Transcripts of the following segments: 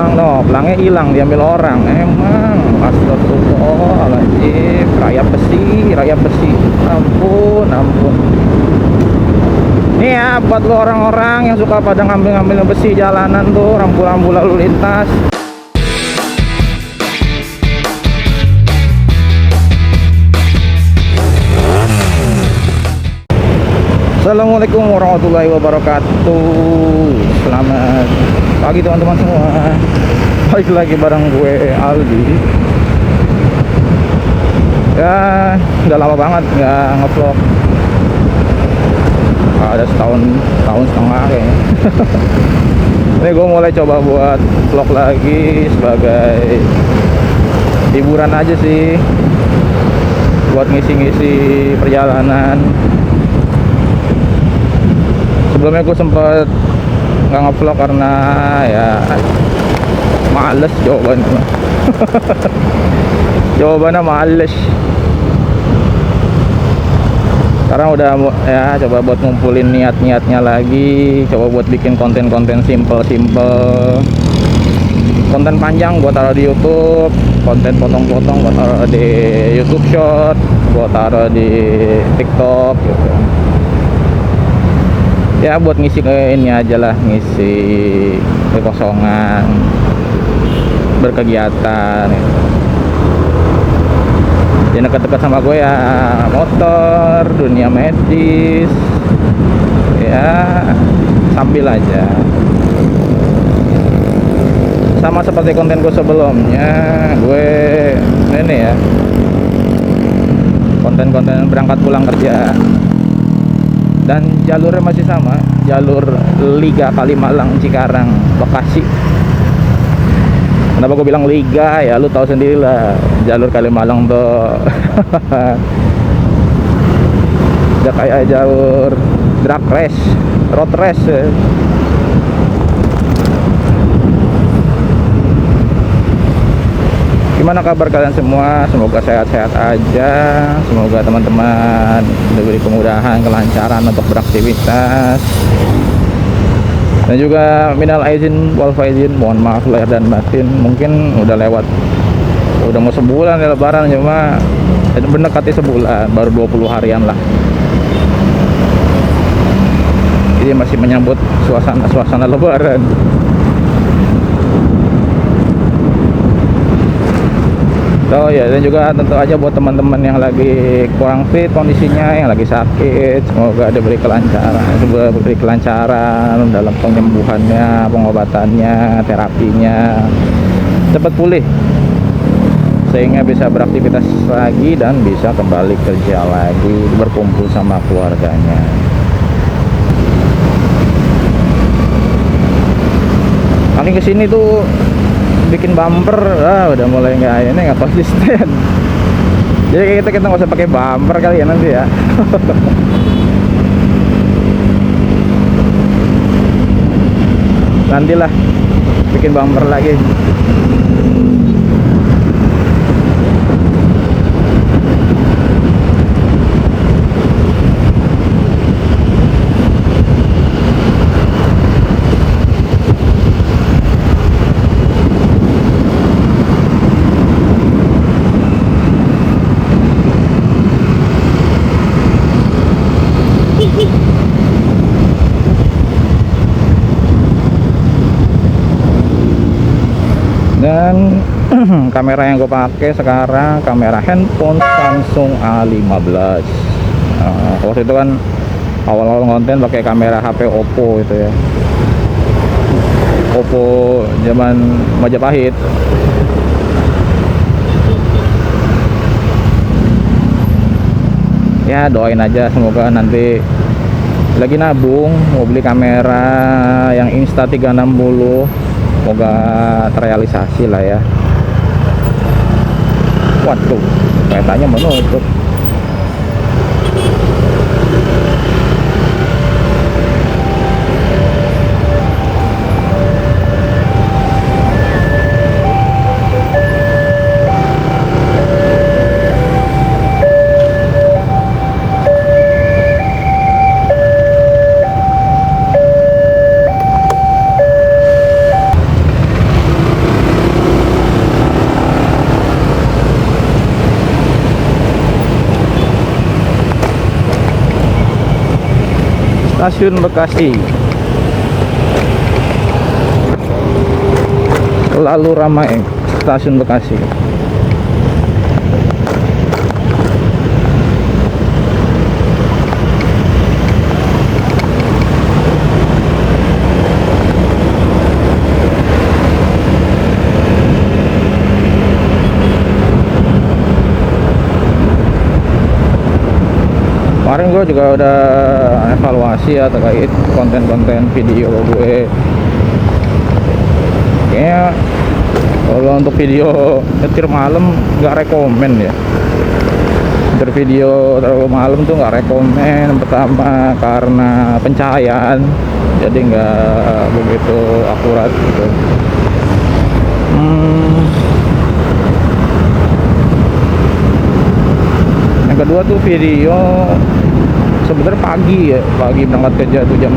pelang, no, pelangnya hilang diambil orang. Emang astagfirullahaladzim, rayap besi, ampun, ampun. Nih ya, buat lo orang-orang yang suka pada ngambil-ngambil besi jalanan tuh, rambu-rambu lalu lintas. Assalamualaikum warahmatullahi wabarakatuh. Selamat pagi teman-teman semua. Balik lagi bareng gue Aldi. Ya, udah lama banget nggak ngevlog. Ada setahun setengah kayaknya. Ini gue mulai coba buat vlog lagi sebagai hiburan aja sih, buat ngisi-ngisi perjalanan. Sebelumnya gue sempet nggak ngevlog karena ya males jawabannya. Jawabannya males. Sekarang udah ya coba buat ngumpulin niat-niatnya lagi, coba buat bikin konten-konten simple, konten panjang buat taruh di YouTube, konten potong-potong buat taruh di YouTube Short, buat taruh di TikTok gitu. Ya buat ngisi ke ini aja lah, ngisi kekosongan, berkegiatan gitu. Yang dekat-dekat sama gue ya motor, dunia medis, ya sambil aja. Sama seperti konten gue sebelumnya, gue ini ya konten-konten berangkat pulang kerja. Dan jalurnya masih sama, jalur Liga Kalimalang Cikarang Bekasi. Kenapa gue bilang Liga ya, lu tahu sendiri lah, jalur Kalimalang tuh udah kayak jalur drag race, road race ya. Gimana kabar kalian semua? Semoga sehat-sehat aja. Semoga teman-teman diberi kemudahan, kelancaran untuk beraktivitas. Dan juga minal aizin wal faizin, mohon maaf lahir dan batin. Mungkin udah lewat, udah mau sebulan ya lebaran, cuma mendekati sebulan, baru 20 harian lah. Jadi masih menyambut suasana lebaran. Oh ya, dan juga tentu aja buat teman-teman yang lagi kurang fit kondisinya, yang lagi sakit, semoga diberi kelancaran dalam penyembuhannya, pengobatannya, terapinya, cepat pulih sehingga bisa beraktivitas lagi dan bisa kembali kerja lagi, berkumpul sama keluarganya. Kali kesini tuh bikin bumper, udah mulai nggak konsisten. Jadi kita nggak usah pakai bumper kali ya nanti ya. Nantilah bikin bumper lagi. Dan kamera yang gue pakai sekarang kamera handphone Samsung A15. Waktu itu kan awal-awal konten pakai kamera HP Oppo itu ya, Oppo zaman Majapahit. Ya doain aja, semoga nanti lagi nabung mau beli kamera yang Insta360, semoga terrealisasi lah ya. Waduh, keretanya menutup. Stasiun Bekasi. Lalu ramai Stasiun Bekasi. Kemarin gue juga udah evaluasi ya terkait konten-konten video gue. Kayaknya kalau untuk video nyetir malam nggak rekomen ya. Nyetir video terlalu malam tuh nggak rekomen. Pertama karena pencahayaan, jadi nggak begitu akurat gitu. Yang kedua tuh video sebenarnya pagi berangkat kerja tuh jam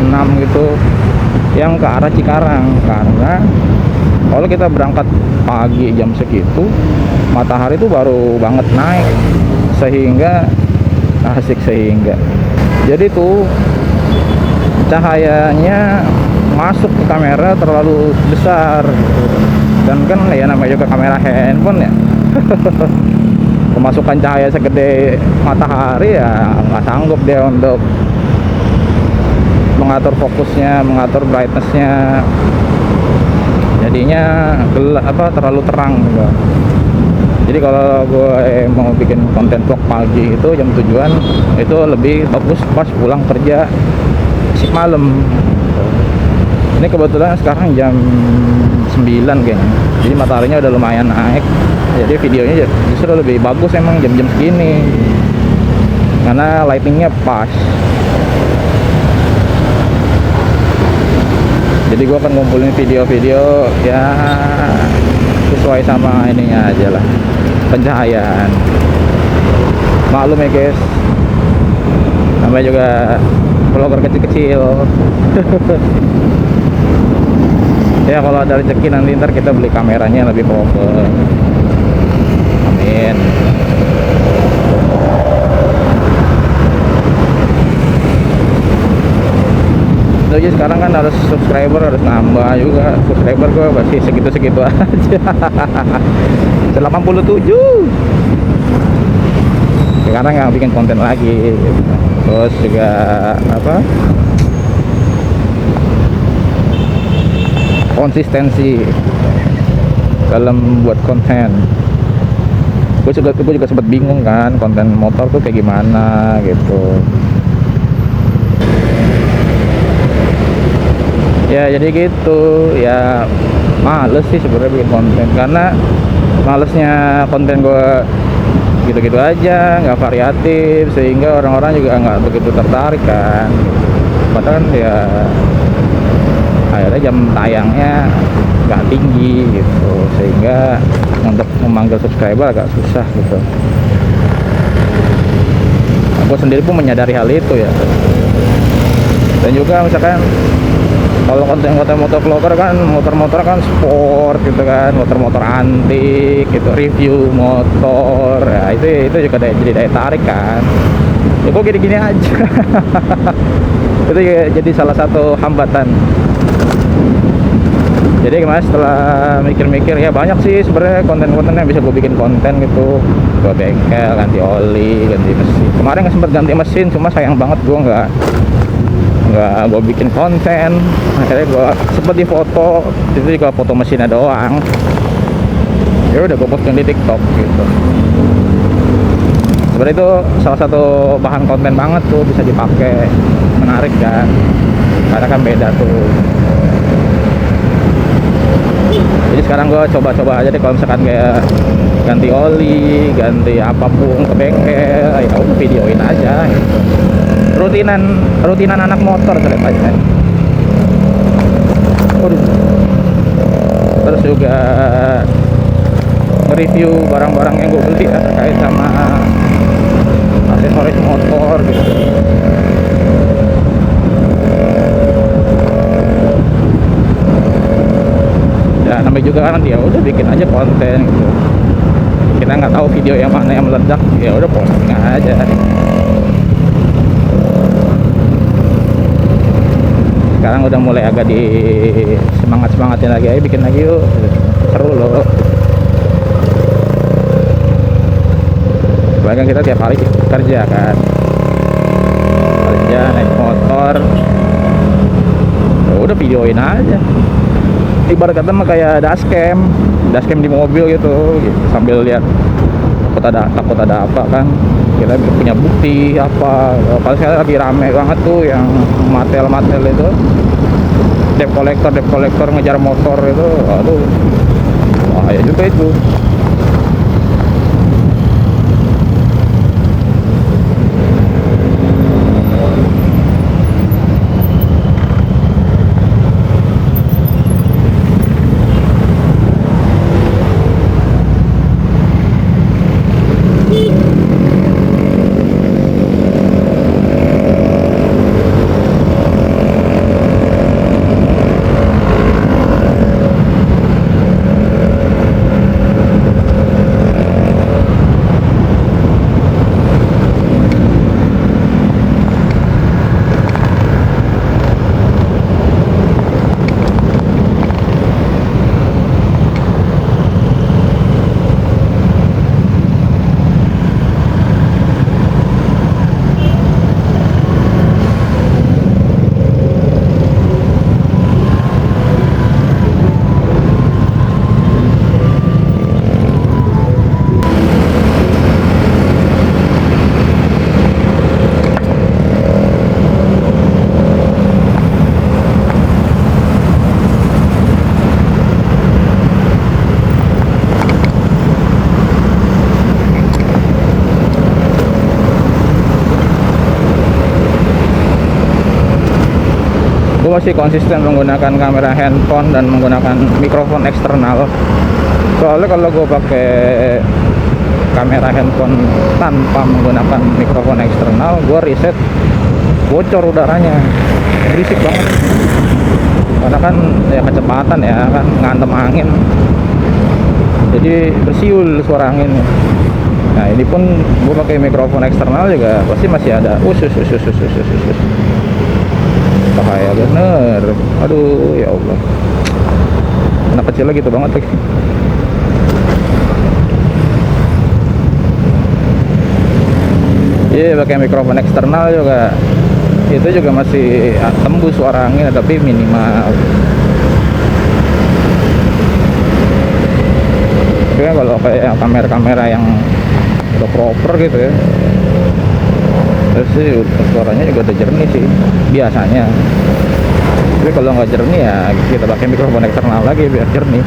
6 gitu, yang ke arah Cikarang. Karena kalau kita berangkat pagi jam segitu, matahari tuh baru banget naik, sehingga asik, jadi tuh cahayanya masuk ke kamera terlalu besar, dan kan ya namanya juga kamera handphone ya. Kemasukan cahaya segede matahari ya nggak sanggup dia untuk mengatur fokusnya, mengatur brightnessnya, jadinya gelap, terlalu terang gitu. Jadi kalau gue mau bikin konten vlog pagi itu jam tujuan itu lebih bagus pas pulang kerja shift malam. Ini kebetulan sekarang jam 9 kayaknya, jadi mataharinya udah lumayan naik, jadi videonya justru lebih bagus emang jam-jam segini karena lightingnya pas. Jadi gua akan ngumpulin video-video ya sesuai sama ininya aja lah, pencahayaan. Maklum ya guys, namanya juga vlogger kecil-kecil. Ya kalau ada rezeki nanti ntar kita beli kameranya lebih proper. Amin. Itu aja, sekarang kan harus subscriber harus nambah juga. Subscriber gue masih segitu-segitu aja. 87. Sekarang nggak bikin konten lagi. Terus juga konsistensi dalam buat konten. Gue juga sempat bingung kan konten motor tuh kayak gimana gitu ya. Jadi gitu ya, males sih sebenarnya bikin konten, karena malesnya konten gue gitu-gitu aja, nggak variatif, sehingga orang-orang juga nggak begitu tertarik kan. Padahal kan ya akhirnya jam tayangnya nggak tinggi gitu, sehingga untuk memanggil subscriber agak susah gitu. Aku sendiri pun menyadari hal itu ya. Dan juga misalkan kalau konten-konten motovlogger kan motor-motor kan sport gitu kan, motor-motor antik gitu, review motor ya, itu juga jadi daya tarik kan. Ya kok gini-gini aja. Itu jadi salah satu hambatan. Jadi kemarin setelah mikir-mikir ya banyak sih sebenarnya konten-konten yang bisa gue bikin konten gitu. Gue bengkel, ganti oli, ganti mesin. Kemarin nggak sempet ganti mesin, cuma sayang banget gue nggak gue bikin konten. Akhirnya gue sempet di foto, itu juga foto mesinnya doang. Ya udah gue posting di TikTok gitu. Sebenarnya itu salah satu bahan konten banget tuh, bisa dipakai, menarik kan, karena kan beda tuh. Jadi sekarang gue coba-coba aja deh, kalau misalkan kayak ganti oli, ganti apapun ke bengkel, ya udah videoin aja gitu. Rutinan anak motor ceritanya. Terus juga review barang-barang yang gue beli ya, terkait sama aksesoris motor gitu. Ya namanya juga kan ya udah bikin aja konten gitu. Kita nggak tahu video yang mana yang meledak, ya udah posting aja. sekarang udah mulai agak di semangatin lagi, ayo bikin lagi yuk, seru loh. Bahkan kita tiap hari kerja kan, kerja naik motor, ya udah videoin aja, ibarat kata mah kayak dashcam di mobil gitu, sambil lihat takut ada apa kan, kita punya bukti apa. Pas sekarang lagi rame banget tuh yang matel itu, debt collector ngejar motor itu, aduh bahaya juga itu. Gue masih konsisten menggunakan kamera handphone dan menggunakan mikrofon eksternal. Soalnya kalau gue pakai kamera handphone tanpa menggunakan mikrofon eksternal, gue riset bocor udaranya, berisik banget. Karena kan ya kecepatan ya kan, ngantem angin, jadi bersiul suara angin. Nah ini pun gue pakai mikrofon eksternal juga pasti masih ada bahaya bener. Aduh ya Allah, anak kecil gitu banget lagi. Iya pakai mikrofon eksternal juga, itu juga masih tembus suara angin tapi minimal. Tapi kan kalau kayak kamera-kamera yang udah proper gitu ya, terus sih suaranya juga udah jernih sih biasanya. Tapi kalau nggak jernih ya kita pakai mikrofon eksternal lagi biar jernih.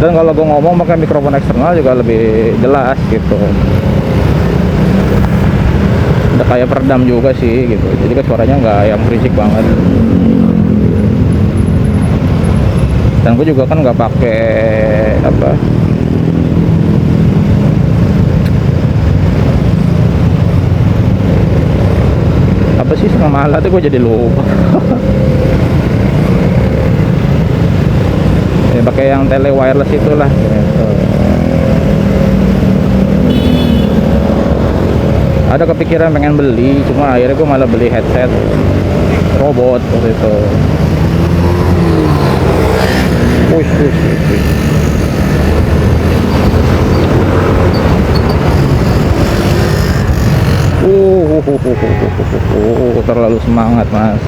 Dan kalau gue ngomong pakai mikrofon eksternal juga lebih jelas gitu, udah kayak peredam juga sih gitu, jadi kan suaranya nggak yang berisik banget. Dan gue juga kan nggak pakai apa sih sama alat itu, gue jadi lupa. Ya, pakai yang tele wireless itulah gitu. Ada kepikiran pengen beli, cuma akhirnya gue malah beli headset robot waktu itu. Wush. Terlalu semangat mas.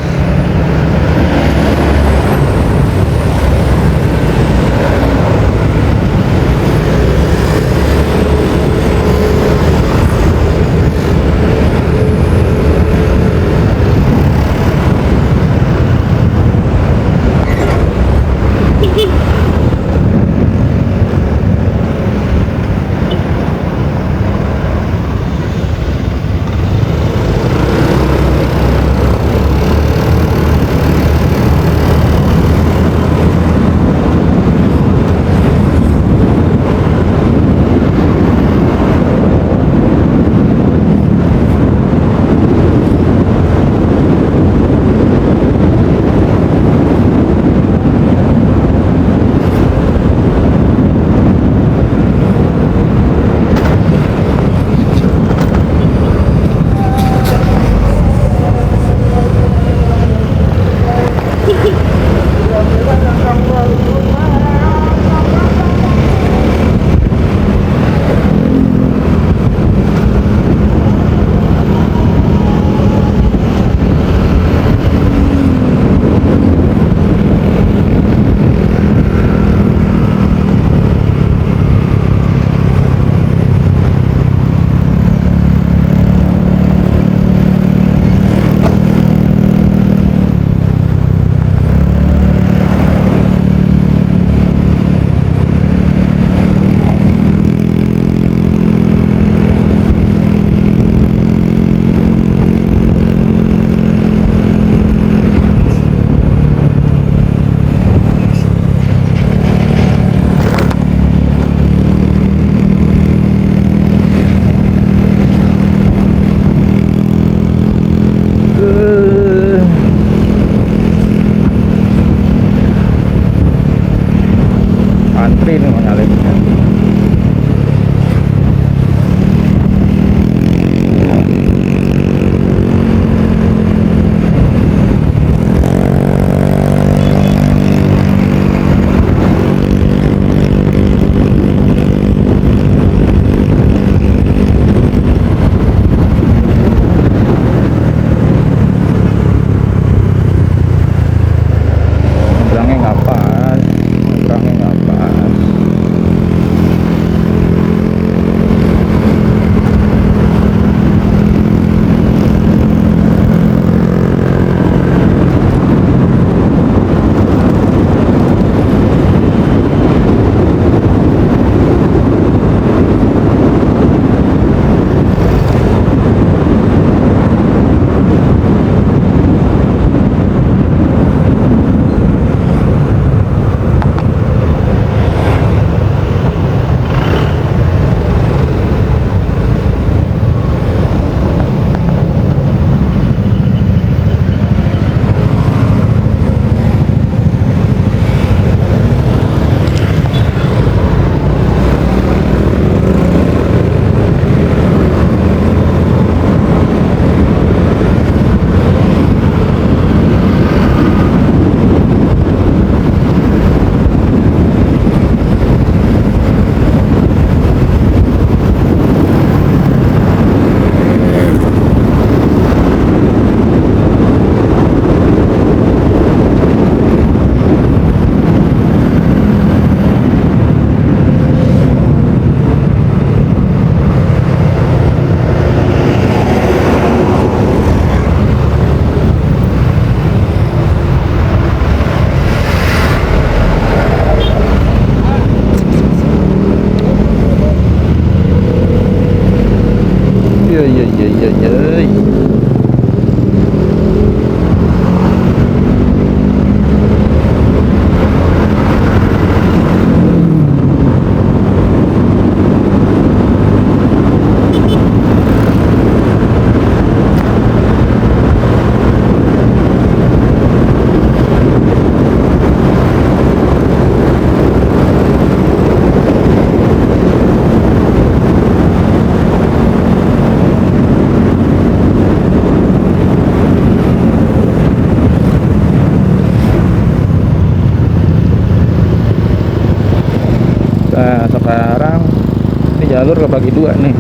jalur kebagi dua nih,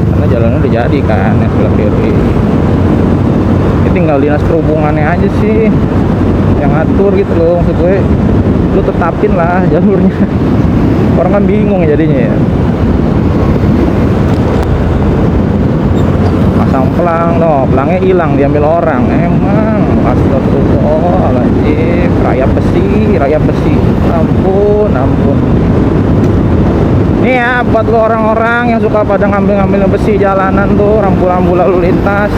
karena jalannya udah jadi kan yang sebelah kiri. Ini tinggal dinas perhubungannya aja sih yang ngatur gitu loh, maksud gue lu tetapin lah jalurnya. Orang kan bingung jadinya ya. Pasang pelang, no, pelangnya hilang diambil orang. Emang astagfirullahaladzim, rayap besi, ampun. Ini ya buat lo orang-orang yang suka pada ngambil besi jalanan tuh, rambu-rambu lalu lintas,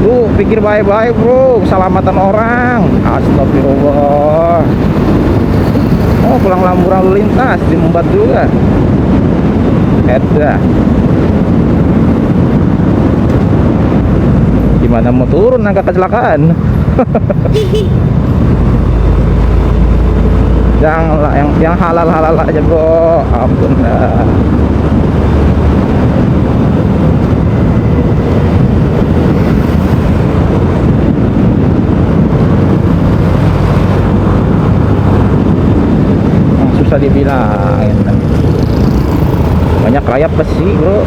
lu pikir baik-baik bro, keselamatan orang. Astagfirullah. Oh, pulang lampu lalu lintas diembat juga. Edah. Gimana mau turun angka kecelakaan? yang halal aja bro, ampun dah. Susah dibilangin, banyak rayap besi bro.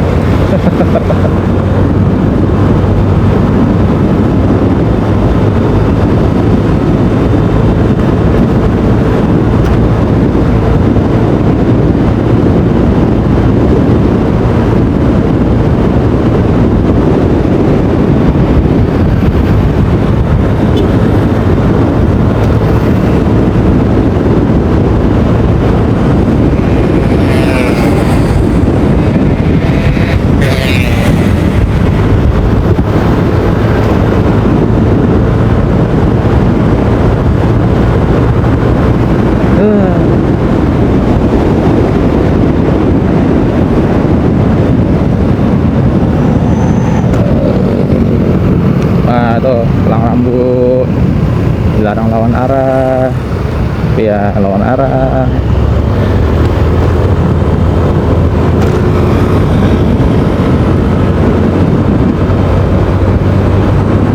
Tuh pelang rambut dilarang lawan arah, ya lawan arah.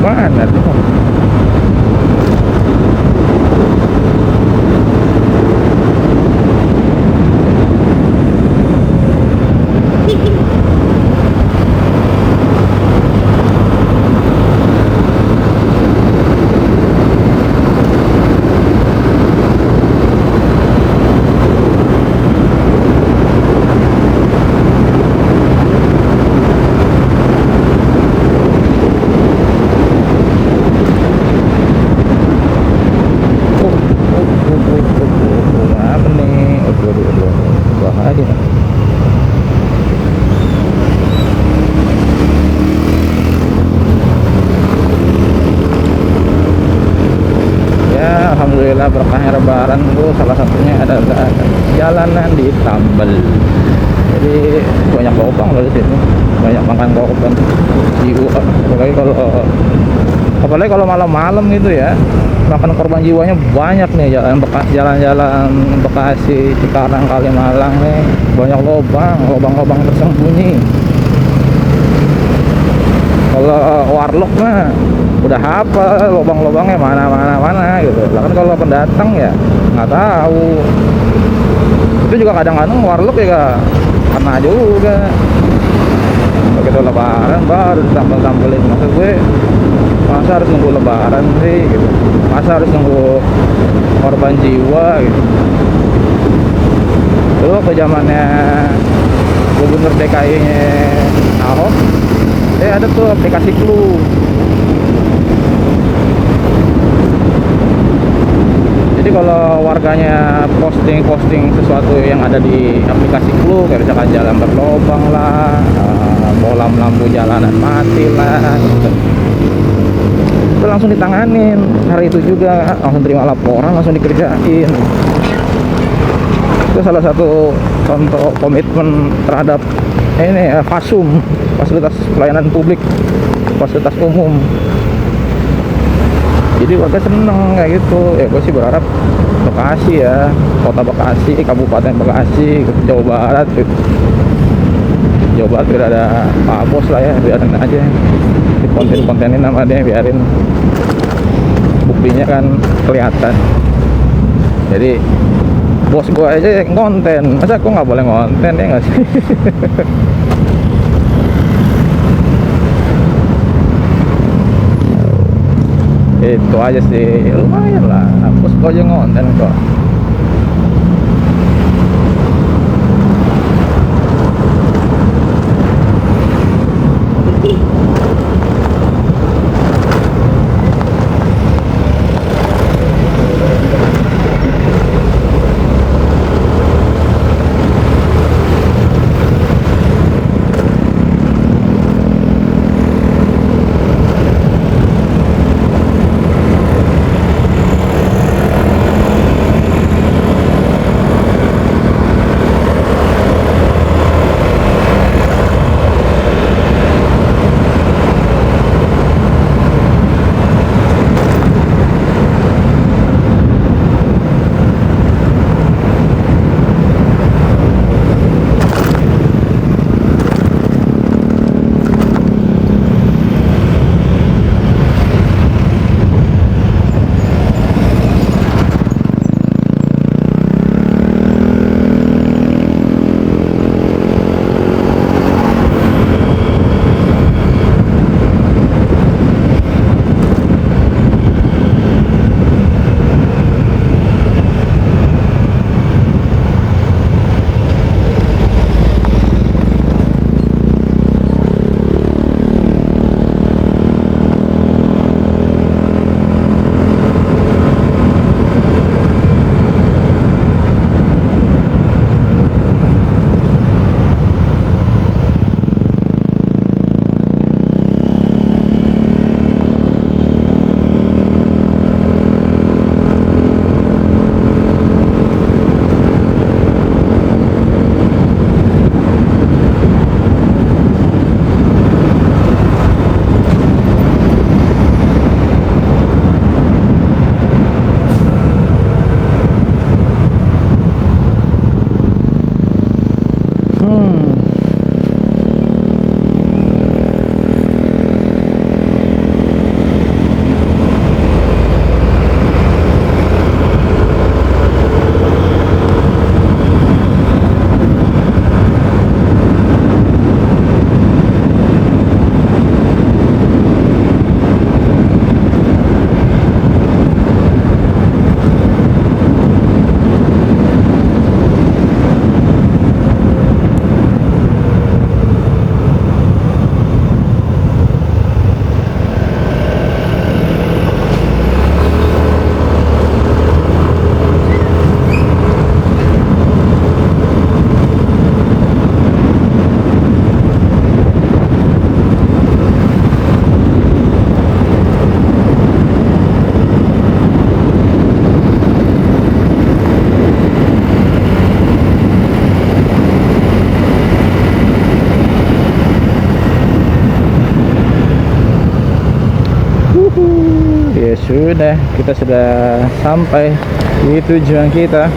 Mana tuh? Alhamdulillah berkahnya Lebaran tuh salah satunya adalah jalanan ditambal. Jadi banyak lubang loh di sini, banyak makan korban jiwa. Apalagi kalau malam-malam gitu ya, makan korban jiwanya banyak nih. Jalan-jalan Bekasi, Cikarang, Kalimalang nih banyak lubang tersembunyi. Kalau warlock mah udah hafal lubang-lubangnya mana gitu. Kan kalau pendatang ya nggak tahu. Itu juga kadang-kadang warlock ya kena juga. Begitu Lebaran baru ditampil-tampilin. Maksud gue, masa harus nunggu Lebaran sih gitu, masa harus nunggu korban jiwa gitu. Dulu ke zamannya Gubernur DKI nya Ahok, ada tuh aplikasi Clue. Jadi kalau warganya posting sesuatu yang ada di aplikasi Clue, kayak misalkan jalan berlobang lah, bolam lampu jalanan mati lah gitu, itu langsung ditanganin hari itu juga, langsung terima laporan, langsung dikerjain. Itu salah satu contoh komitmen terhadap ini FASUM, fasilitas pelayanan publik, fasilitas umum. Jadi warga seneng kayak gitu ya. Gue sih berharap Bekasi ya, kota Bekasi, Kabupaten Bekasi, Jawa Barat gitu. Jawa Barat biar ada Pak Bos lah ya, biarin aja di konten-kontenin sama dia, biarin buktinya kan kelihatan. Jadi bos gua aja yang konten, masa gua nggak boleh ngonten ya nggak sih? Itu aja sih, lumayan lah, bos gua aja ngonten kok. Ya sudah, kita sudah sampai di tujuan kita.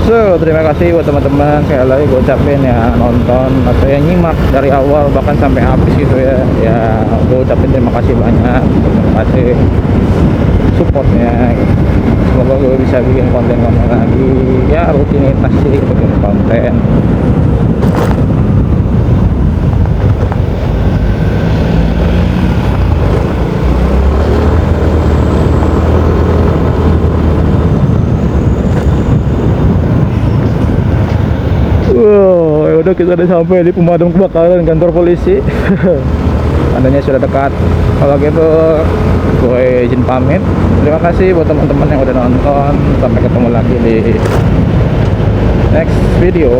So, terima kasih buat teman-teman, sekali lagi gue ucapin ya, nonton atau yang nyimak dari awal bahkan sampai habis gitu ya. Ya, gue ucapin terima kasih banyak, terima kasih supportnya. Semoga gue bisa bikin konten-konten lagi, ya rutinitas sih bikin konten. Wow, ya udah, kita udah sampai di pemadam kebakaran kantor polisi. Tandanya sudah dekat. Kalau gitu gue izin pamit. Terima kasih buat teman-teman yang udah nonton. Sampai ketemu lagi di next video.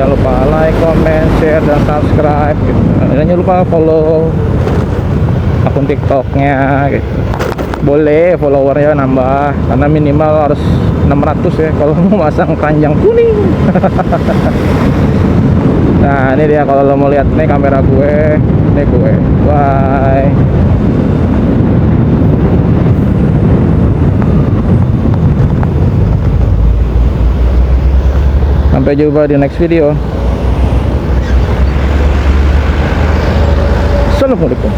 Jangan lupa like, comment, share, dan subscribe gitu. Jangan lupa follow akun TikToknya gitu. Boleh followernya nambah, karena minimal harus 600 ya kalau mau masang keranjang kuning. Nah ini dia, kalau lo mau lihat nih kamera gue, ini gue. Bye. Sampai jumpa di next video. Assalamualaikum.